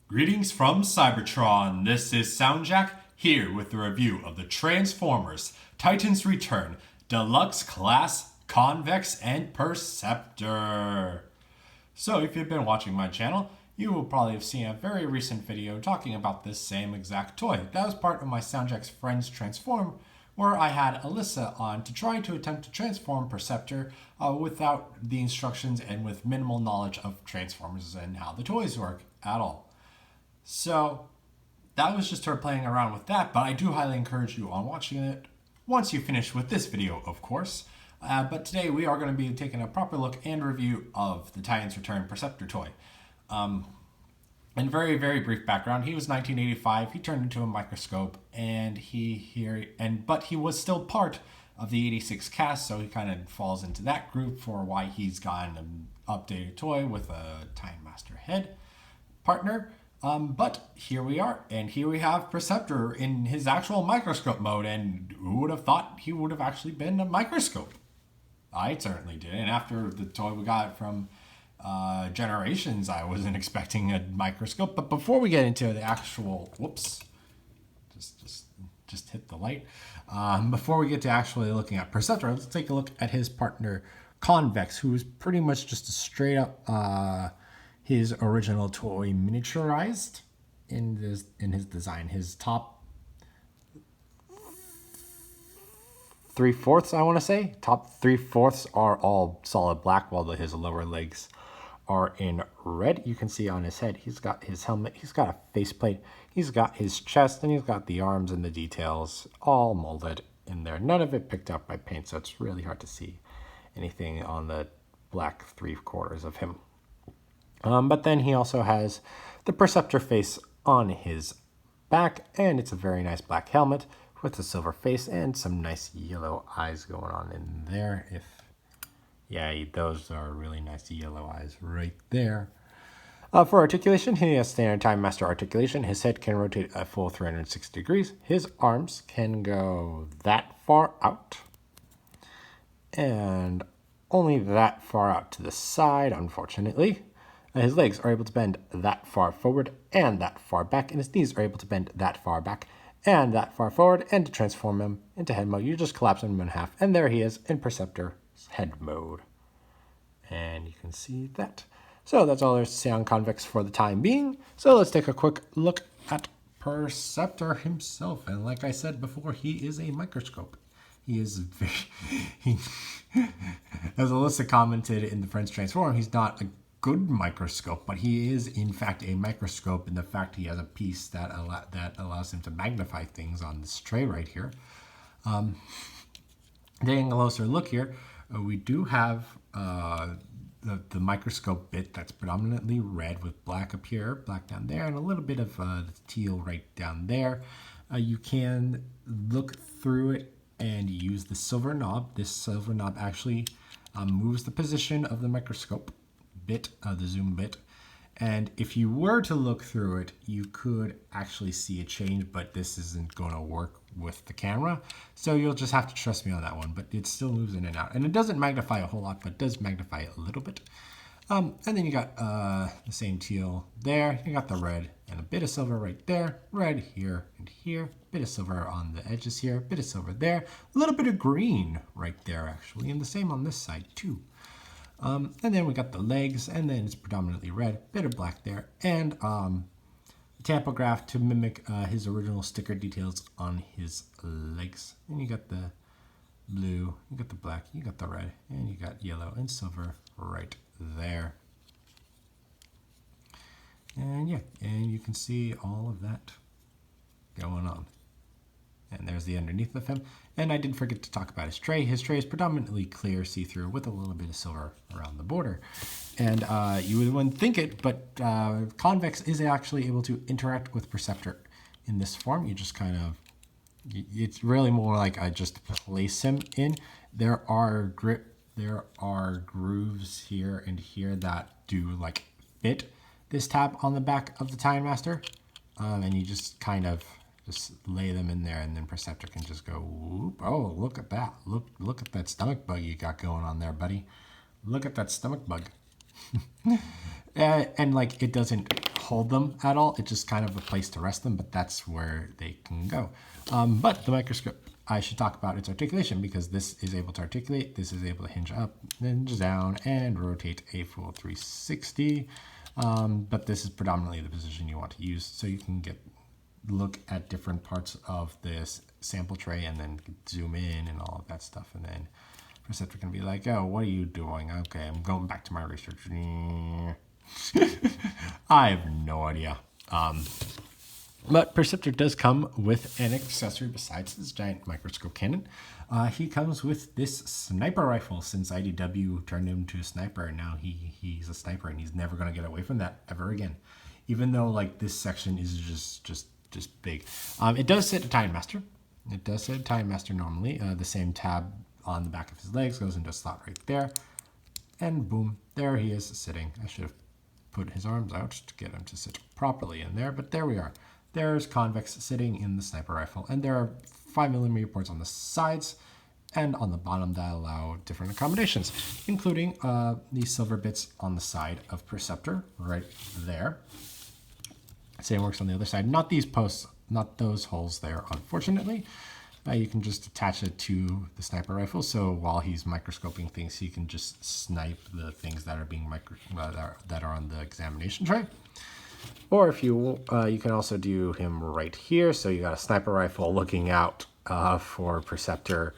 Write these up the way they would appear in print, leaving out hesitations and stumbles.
Greetings from Cybertron. This is SoundJack here with a review of the Transformers Titans Return Deluxe Class Convex and Perceptor. So if you've been watching my channel, you will probably have seen a very recent video talking about this same exact toy. That was part of my SoundJack's Friends Transform, where I had Alyssa on to try to attempt to transform Perceptor without the instructions and with minimal knowledge of Transformers and how the toys work at all. So that was just her playing around with that, but I do highly encourage you on watching it once you finish with this video, of course. But today we are going to be taking a proper look and review of the Titans Return Perceptor toy. In very, very brief background, he was 1985. He turned into a microscope, and but he was still part of the 86 cast, so he kind of falls into that group for why he's gotten an updated toy with a Time Master head partner. But here we are, and here we have Perceptor in his actual microscope mode, and who would have thought he would have actually been a microscope? I certainly did, and after the toy we got from Generations, I wasn't expecting a microscope. But before we get into the actual, whoops, just hit the light. Before we get to actually looking at Perceptor, let's take a look at his partner Convex, who is pretty much just a straight up his original toy miniaturized in his design. His top 3/4, I want to say, top 3/4 are all solid black, while his lower legs are in red. You can see on his head, he's got his helmet, he's got a faceplate, he's got his chest, and he's got the arms and the details all molded in there. None of it picked up by paint, so it's really hard to see anything on the black 3/4 of him. But then he also has the Perceptor face on his back, and it's a very nice black helmet with a silver face and some nice yellow eyes going on in there. Those are really nice yellow eyes right there. For articulation, he has standard Time Master articulation. His head can rotate a full 360 degrees. His arms can go that far out, and only that far out to the side, unfortunately. His legs are able to bend that far forward and that far back, and his knees are able to bend that far back and that far forward. And to transform him into head mode, you just collapse him in half, and there he is in Perceptor's head mode. And you can see that. So that's all there's to say on Convex for the time being. So let's take a quick look at Perceptor himself. And like I said before, he is a microscope. He is as Alyssa commented in the Friends Transform, he's not a good microscope, but he is in fact a microscope in the fact he has a piece that allows him to magnify things on this tray right here. Taking a closer look here, we do have the microscope bit that's predominantly red with black up here, black down there, and a little bit of teal right down there. You can look through it and use the silver knob. This silver knob actually moves the position of the microscope bit, the zoom bit, and if you were to look through it, you could actually see a change, but this isn't going to work with the camera, so you'll just have to trust me on that one. But it still moves in and out, and it doesn't magnify a whole lot, but it does magnify a little bit. And then you got the same teal there, you got the red and a bit of silver right there, red here and here, bit of silver on the edges here, bit of silver there, a little bit of green right there actually, and the same on this side too. And then we got the legs, and then it's predominantly red, bit of black there, and tampograph to mimic his original sticker details on his legs. And you got the blue, you got the black, you got the red, and you got yellow and silver right there. And yeah, and you can see all of that going on. And there's the underneath of him. And I did forget to talk about his tray. His tray is predominantly clear, see-through, with a little bit of silver around the border. And you wouldn't think it, but Convex is actually able to interact with Perceptor in this form. You just kind of, it's really more like I just place him in. There are grooves here and here that do like fit this tab on the back of the Time Master. And you just kind of just lay them in there, and then Perceptor can just go, whoop. Oh, look at that. Look at that stomach bug you got going on there, buddy. Look at that stomach bug. And like it doesn't hold them at all. It's just kind of a place to rest them, but that's where they can go. But the microscope, I should talk about its articulation because this is able to articulate, this is able to hinge up, hinge down, and rotate a full 360. But this is predominantly the position you want to use, so you can look at different parts of this sample tray and then zoom in and all of that stuff. And then Perceptor can be like, oh, what are you doing? Okay, I'm going back to my research. I have no idea. But Perceptor does come with an accessory besides this giant microscope cannon. He comes with this sniper rifle since IDW turned him to a sniper. And now he's a sniper and he's never going to get away from that ever again. Even though like this section is just big. It does sit a Time Master. It does sit a Time Master normally. The same tab on the back of his legs goes into a slot right there. And boom, there he is sitting. I should have put his arms out to get him to sit properly in there, but there we are. There's Convex sitting in the sniper rifle, and there are 5mm ports on the sides and on the bottom that allow different accommodations, including these silver bits on the side of Perceptor right there. Same works on the other side. Not these posts, not those holes there, unfortunately. You can just attach it to the sniper rifle, so while he's microscoping things, he can just snipe the things that are being that are on the examination tray. Or if you can also do him right here. So you got a sniper rifle looking out for Perceptor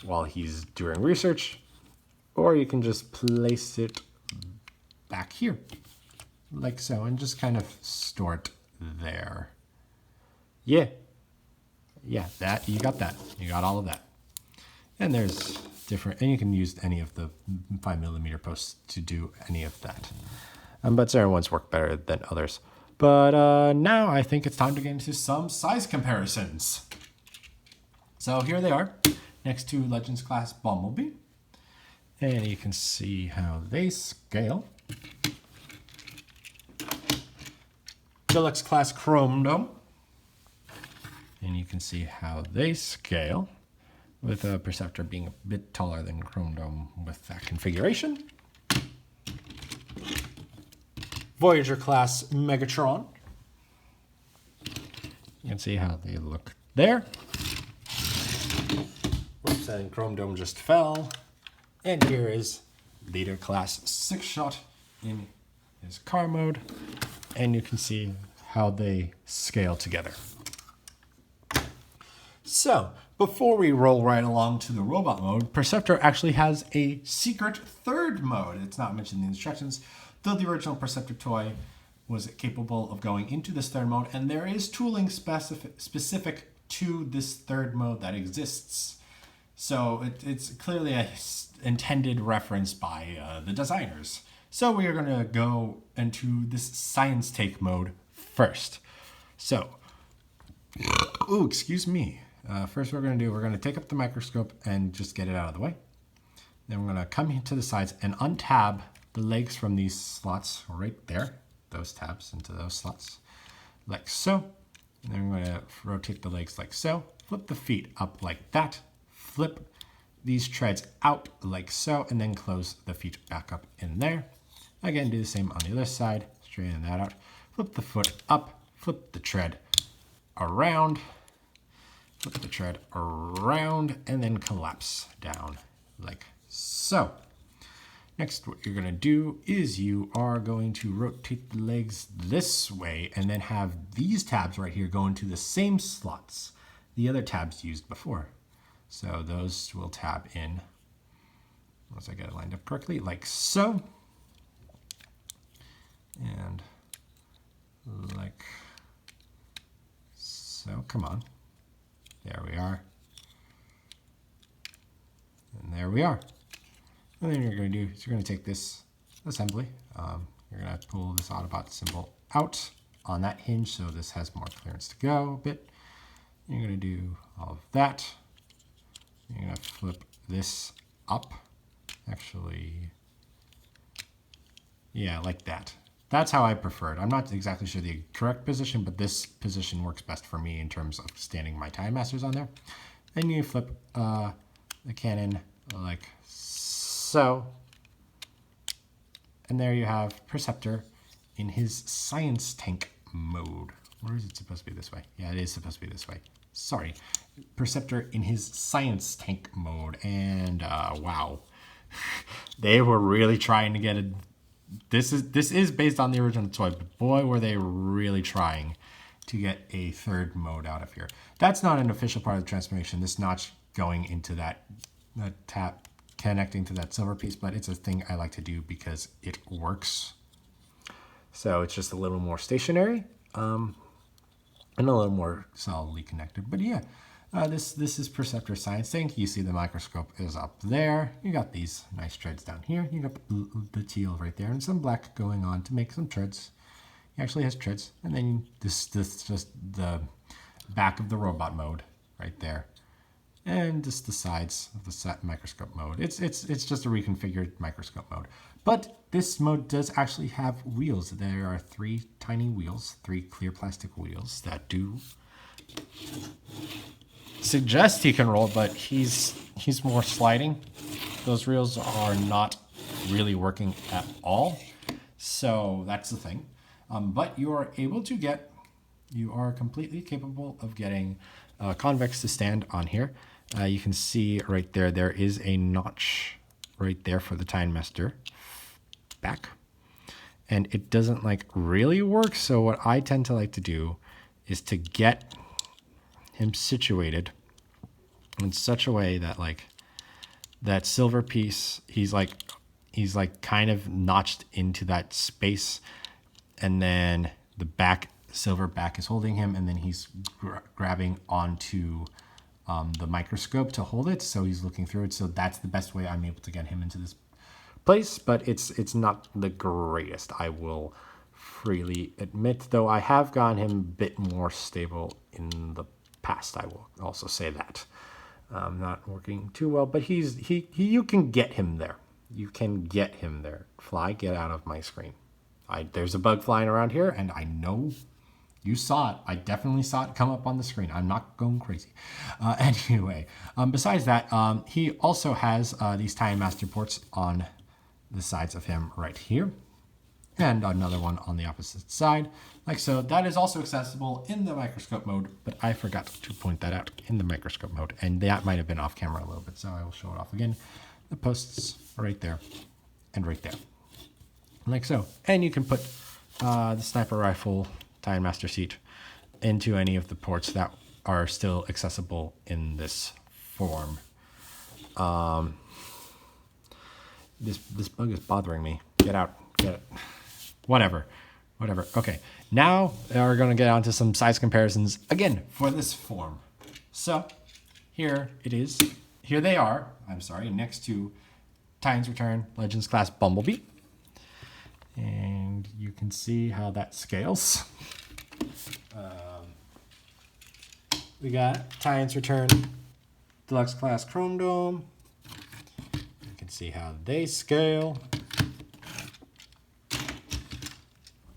while he's doing research, or you can just place it back here, like so, and just kind of store it there. Yeah, that you got that. You got all of that. And there's different, and you can use any of the 5mm posts to do any of that. But certain ones work better than others. But now I think it's time to get into some size comparisons. So here they are, next to Legends Class Bumblebee. And you can see how they scale. Deluxe Class Chrome Dome. And you can see how they scale, with Perceptor being a bit taller than Chrome Dome with that configuration. Voyager class Megatron. You can see how they look there. Whoops, and Chrome Dome just fell. And here is Leader class 6-shot in his car mode. And you can see how they scale together. So, before we roll right along to the robot mode, Perceptor actually has a secret third mode. It's not mentioned in the instructions, though the original Perceptor toy was capable of going into this third mode, and there is tooling specific to this third mode that exists. So it's clearly an intended reference by the designers. So we are going to go into this science take mode first. So, excuse me. First what we're going to do, we're going to take up the microscope and just get it out of the way. Then we're going to come into the sides and untab the legs from these slots right there. Those tabs into those slots, like so. And then we're going to rotate the legs like so. Flip the feet up like that. Flip these treads out like so, and then close the feet back up in there. Again, do the same on the other side. Straighten that out. Flip the foot up. Flip the tread around. Flip the tread around, and then collapse down like so. Next, what you're going to do is you are going to rotate the legs this way and then have these tabs right here go into the same slots the other tabs used before. So those will tab in, once I get it lined up correctly, like so. And like so, come on. There we are. And there we are. And then you're going to do is you're going to take this assembly. You're going to pull this Autobot symbol out on that hinge so this has more clearance to go a bit. You're going to do all of that. You're going to flip this up. Actually, yeah, like that. That's how I prefer it. I'm not exactly sure the correct position, but this position works best for me in terms of standing my Time Masters on there. And you flip the cannon like so. And there you have Perceptor in his science tank mode. Or is it supposed to be this way? Yeah, it is supposed to be this way. Sorry. Perceptor in his science tank mode. And wow. They were really trying to get it. This is based on the original toy, but boy, were they really trying to get a third mode out of here. That's not an official part of the transformation. This notch going into that tap, connecting to that silver piece, but it's a thing I like to do because it works. So it's just a little more stationary and a little more solidly connected. But yeah, this is Perceptor Science Tank. You see the microscope is up there. You got these nice treads down here. You got the teal right there and some black going on to make some treads. He actually has treads. And then this just the back of the robot mode right there. And just the sides of the microscope mode. It's just a reconfigured microscope mode. But this mode does actually have wheels. There are 3 tiny wheels, 3 clear plastic wheels that do suggest he can roll, but he's more sliding. Those wheels are not really working at all. So that's the thing. But you are able to get, you are completely capable of getting Convex to stand on here. You can see right there, there is a notch right there for the Time Master back. And it doesn't like really work. So what I tend to like to do is to get him situated in such a way that like that silver piece, he's like kind of notched into that space, and then the back silver back is holding him, and then he's grabbing onto the microscope to hold it, so he's looking through it. So that's the best way I'm able to get him into this place, but it's not the greatest, I will freely admit, though I have gotten him a bit more stable in the past. I will also say that not working too well, but you can get him there. You can get him there. Fly, get out of my screen. There's a bug flying around here, and I know you saw it. I definitely saw it come up on the screen. I'm not going crazy. Anyway, besides that, he also has these Time Master ports on the sides of him right here, and another one on the opposite side, like so. That is also accessible in the microscope mode, but I forgot to point that out in the microscope mode, and that might have been off camera a little bit, so I will show it off again. The posts right there and right there, like so. And you can put the sniper rifle Time Master seat into any of the ports that are still accessible in this form. This bug is bothering me. Get out. Get it. Whatever. Okay. Now we're going to get on to some size comparisons again for this form. So here it is. Here they are. I'm sorry. Next to Titans Return Legends Class Bumblebee. And you can see how that scales. We got Titans Return Deluxe Class Chrome Dome. You can see how they scale.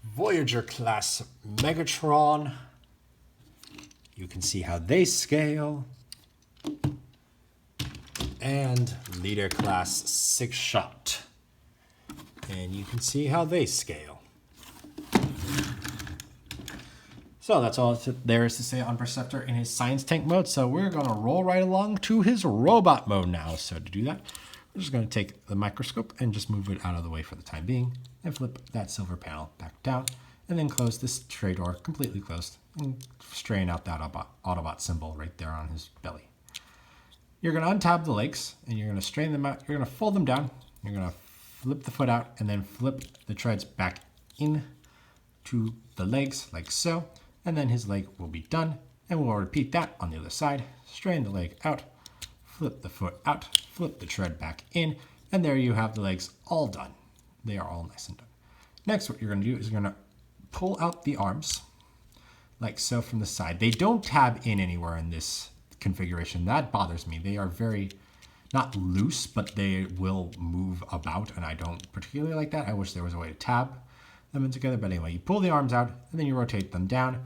Voyager Class Megatron. You can see how they scale. And Leader Class 6-Shot. And you can see how they scale. So that's all there is to say on Perceptor in his science tank mode. So we're going to roll right along to his robot mode now. So to do that, we're just going to take the microscope and just move it out of the way for the time being, and flip that silver panel back down, and then close this tray door completely closed, and strain out that Autobot symbol right there on his belly. You're going to untab the legs, and you're going to strain them out. You're going to fold them down. You're going to flip the foot out, and then flip the treads back in to the legs like so. And then his leg will be done, and we'll repeat that on the other side. Strain the leg out, flip the foot out, flip the tread back in, and there you have the legs all done. They are all nice and done. Next, what you're going to do is you're going to pull out the arms like so from the side. They don't tab in anywhere in this configuration. That bothers me. They are very, not loose, but they will move about, and I don't particularly like that. I wish there was a way to tab them in together, but anyway, you pull the arms out, and then you rotate them down,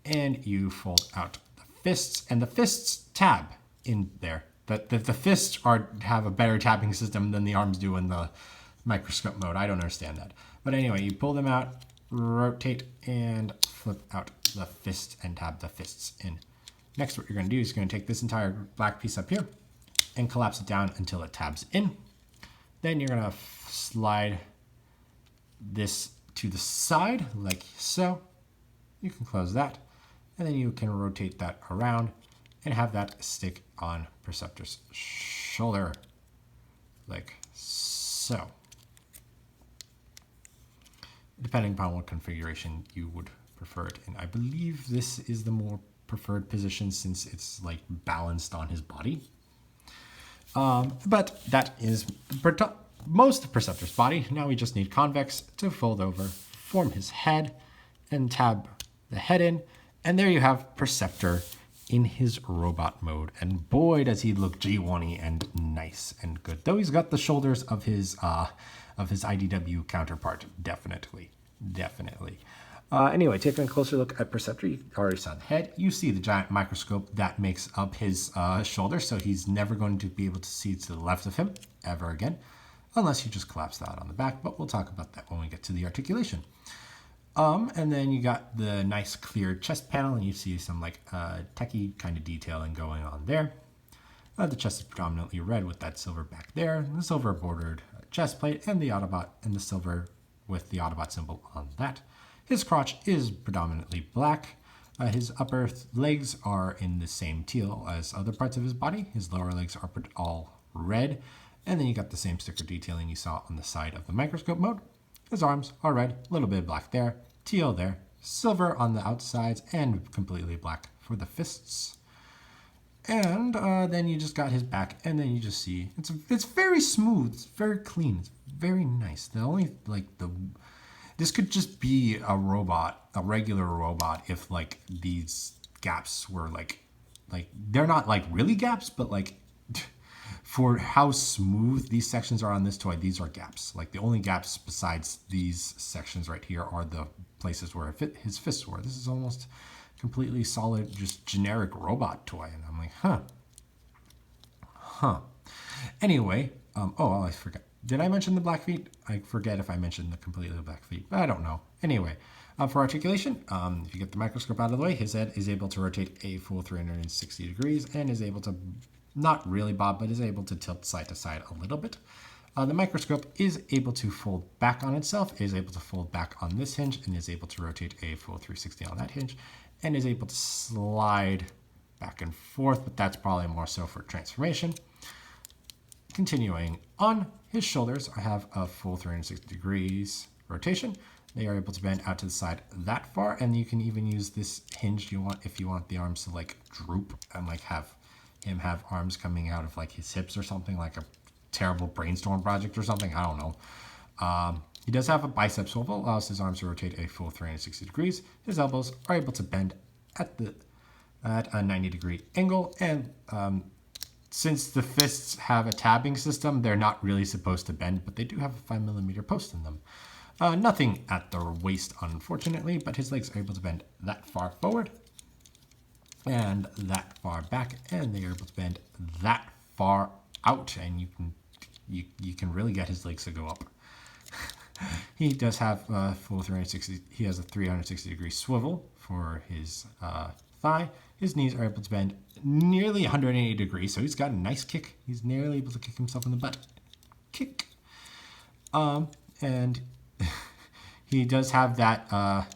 and you fold out the fists, and the fists tab in there. The fists have a better tabbing system than the arms do in the microscope mode. I don't understand that. But anyway, you pull them out, rotate, and flip out the fist and tab the fists in. Next, what you're going to do is you're going to take this entire black piece up here and collapse it down until it tabs in. Then you're going to slide this to the side like so. You can close that, and then you can rotate that around and have that stick on Perceptor's shoulder like so. Depending upon what configuration you would prefer it in. I believe this is the more preferred position since it's like balanced on his body. But that is most of Perceptor's body. Now we just need Convex to fold over, form his head, and tab the head in. And there you have Perceptor in his robot mode. And boy, does he look G1-y and nice and good. Though he's got the shoulders of his IDW counterpart. Definitely. Anyway, taking a closer look at Perceptor, you already saw the head. You see the giant microscope that makes up his shoulder, so he's never going to be able to see to the left of him ever again, unless you just collapse that on the back, but we'll talk about that when we get to the articulation. And then you got the nice clear chest panel, and you see some like techie kind of detailing going on there. The chest is predominantly red with that silver back there, and the silver bordered chest plate, and the Autobot, and the silver with the Autobot symbol on that. His crotch is predominantly black. His upper legs are in the same teal as other parts of his body. His lower legs are all red. And then you got the same sticker detailing you saw on the side of the microscope mode. His arms are red, a little bit of black there, teal there, silver on the outsides, and completely black for the fists. And then you just got his back, and then you just see it's very smooth, it's very clean, it's very nice. This could just be a robot, a regular robot, if like these gaps were like they're not like really gaps, but like for how smooth these sections are on this toy, these are gaps. Like the only gaps besides these sections right here are the places where his fists were. This is almost completely solid, just generic robot toy. And I'm like, huh. Anyway, I forgot. Did I mention the black feet? I forget if I mentioned the completely black feet, but I don't know. Anyway, for articulation, if you get the microscope out of the way, his head is able to rotate a full 360 degrees and is able to, not really bob, but is able to tilt side to side a little bit. The microscope is able to fold back on itself, is able to fold back on this hinge, and is able to rotate a full 360 on that hinge, and is able to slide back and forth, but that's probably more so for transformation. Continuing on, his shoulders have a full 360 degrees rotation. They are able to bend out to the side that far, and you can even use this hinge if you want the arms to like droop and like have him have arms coming out of like his hips or something, like a terrible brainstorm project or something. I don't know. He does have a bicep swivel, allows his arms to rotate a full 360 degrees. His elbows are able to bend at a 90-degree angle, and since the fists have a tabbing system, they're not really supposed to bend, but they do have a 5mm post in them. Nothing at the waist, unfortunately, but his legs are able to bend that far forward and that far back, and they are able to bend that far out, and you can really get his legs to go up. He does have a full 360. He has a 360-degree swivel for his thigh. His knees are able to bend nearly 180 degrees, so he's got a nice kick. He's nearly able to kick himself in the butt. Kick. And he does have that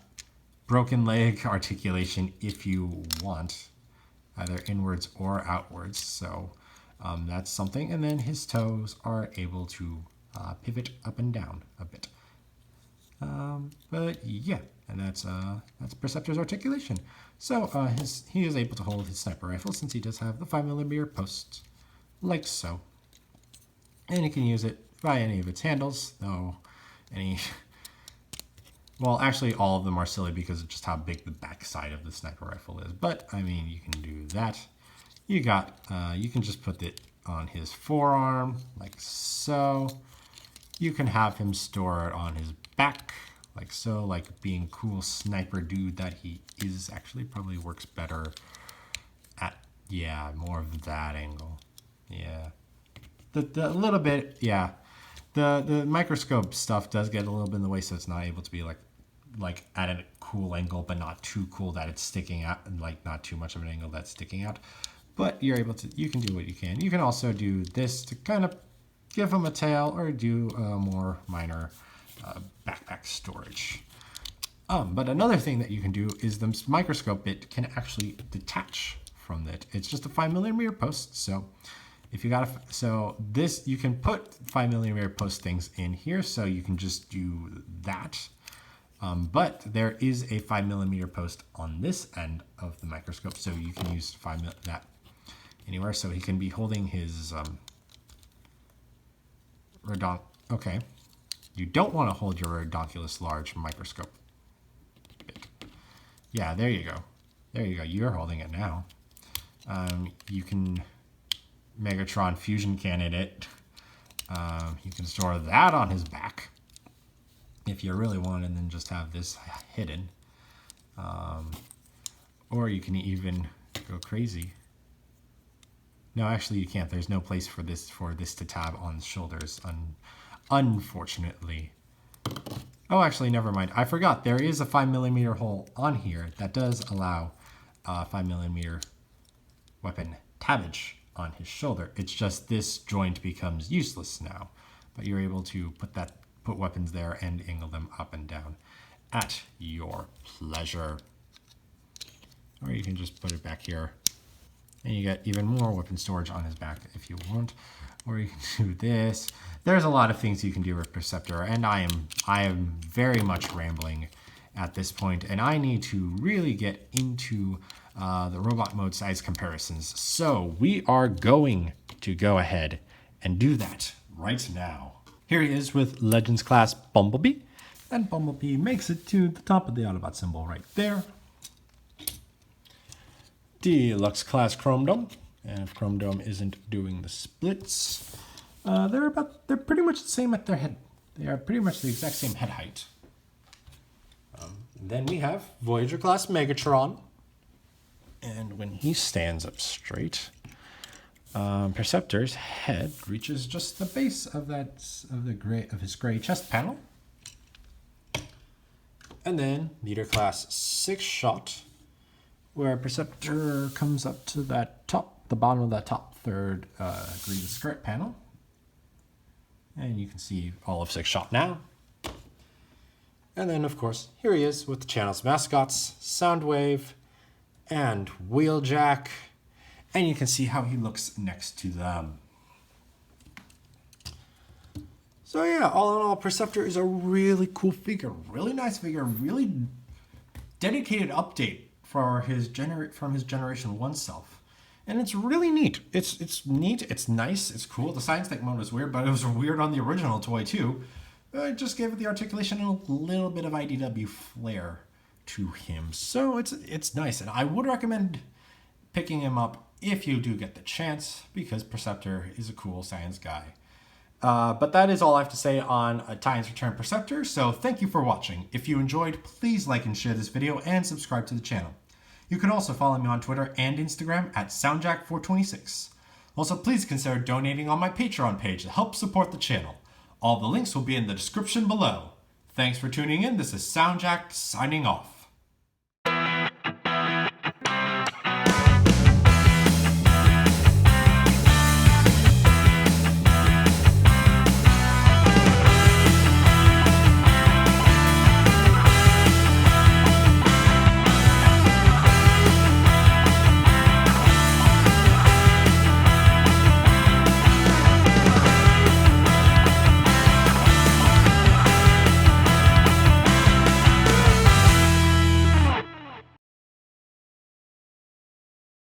broken leg articulation if you want, either inwards or outwards. So that's something. And then his toes are able to pivot up and down a bit. But yeah, and that's Perceptor's articulation. So he is able to hold his sniper rifle since he does have the 5mm post, like so. And he can use it by any of its handles, though well, actually all of them are silly because of just how big the back side of the sniper rifle is. But I mean, you can do that. You can just put it on his forearm, like so. You can have him store it on his back, like so, like being cool sniper dude that he is. Actually probably works better at, yeah, more of that angle. Yeah. The little bit, yeah. The microscope stuff does get a little bit in the way, so it's not able to be like at a cool angle, but not too cool that it's sticking out, like not too much of an angle that's sticking out. But you're able to, you can do what you can. You can also do this to kind of give them a tail, or do a more minor backpack storage. But another thing that you can do is the microscope bit can actually detach from it. It's just a 5mm post. So if you got this, you can put 5mm post things in here. So you can just do that. But there is a 5mm post on this end of the microscope. So you can use that anywhere. So he can be holding his okay. You don't want to hold your Redonkulus large microscope. Yeah, there you go. There you go. You're holding it now. You can Megatron fusion cannon it. You can store that on his back if you really want, and then just have this hidden. Or you can even go crazy. No, actually you can't. There's no place for this to tab on the shoulders, unfortunately. Oh, actually, never mind. I forgot. There is a 5mm hole on here that does allow 5mm weapon tabbage on his shoulder. It's just this joint becomes useless now, but you're able to put weapons there and angle them up and down at your pleasure. Or you can just put it back here, and you get even more weapon storage on his back if you want. Or you can do this. There's a lot of things you can do with Perceptor, and I am very much rambling at this point, and I need to really get into the robot mode size comparisons. So we are going to go ahead and do that right now. Here he is with Legends class Bumblebee, and Bumblebee makes it to the top of the Autobot symbol right there. Deluxe class Chrome Dome, and if Chrome Dome isn't doing the splits, they're pretty much the same at their head. They are pretty much the exact same head height. Then we have Voyager class Megatron, and when he stands up straight, Perceptor's head reaches just the base of his gray chest panel. And then Leader class 6 Shot, where Perceptor comes up to the bottom of that top third Grievous skirt panel. And you can see all of 6 Shot now. And then, of course, here he is with the channel's mascots, Soundwave and Wheeljack. And you can see how he looks next to them. So yeah, all in all, Perceptor is a really cool figure. Really nice figure. Really dedicated update for from his Generation 1 self. And it's really neat. It's neat, it's nice, it's cool. The science tech mode was weird, but it was weird on the original toy too. I just gave it the articulation and a little bit of IDW flair to him. So it's nice, and I would recommend picking him up if you do get the chance, because Perceptor is a cool science guy. But that is all I have to say on Titans Return Perceptor, so thank you for watching. If you enjoyed, please like and share this video and subscribe to the channel. You can also follow me on Twitter and Instagram at SoundJack426. Also, please consider donating on my Patreon page to help support the channel. All the links will be in the description below. Thanks for tuning in. This is SoundJack signing off.